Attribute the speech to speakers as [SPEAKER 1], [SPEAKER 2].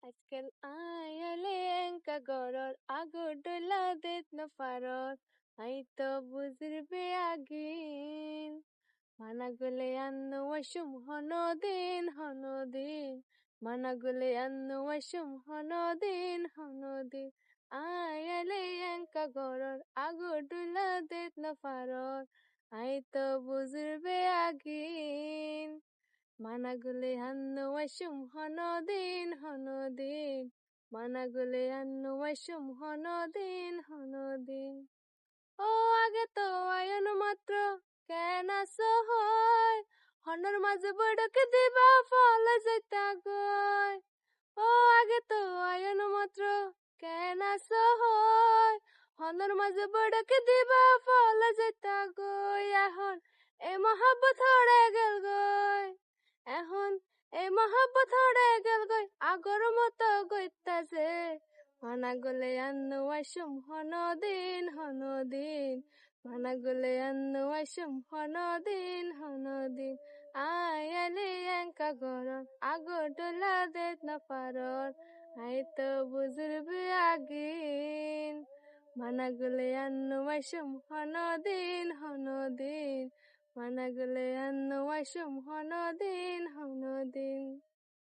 [SPEAKER 1] আজকাল আয়ালে এঙ্কা গরর আগর ডলা দেত না পারর আই তো বুঝরবে আগিন মানা গলে আন্নো ওয়াসুম হনদিন মানা গলে আন্নো ওয়াসুম হনদিন আয়ালে এঙ্কা গরর আগর ডলা দেত না পারর আই তো বুঝরবে আগিন মানাগুলে আন্নো ওয়াসুম হনদিন মানাগুলে আন্নো ওয়াসুম হনদিন ও আগে তো আয়ন মাত্র কেন সহয় হনর মাঝে বড়কে দিবা ফল যাইতা গয় ও আগে তো আয়ন মাত্র কেন সহয় হনর মাঝে বড়কে দিবা ফল যাইতা গয় এখন এ মহাব্বত হড়ে গেল গয় এখন এই মহাব্বত হড়ে গেল গই আগর মতো গইতাছে মানা গলে আন্নো ওয়াসুম হনদিন মানা গলে আন্নো ওয়াসুম হনদিন আয়ালে এঙ্কা গরর আগর ডলা দেত না পারর আই তো বুঝরবে আগিন মানা গলে আন্নো ওয়াসুম হনদিন মানা গলে আন্নো ওয়াসুম হনদিন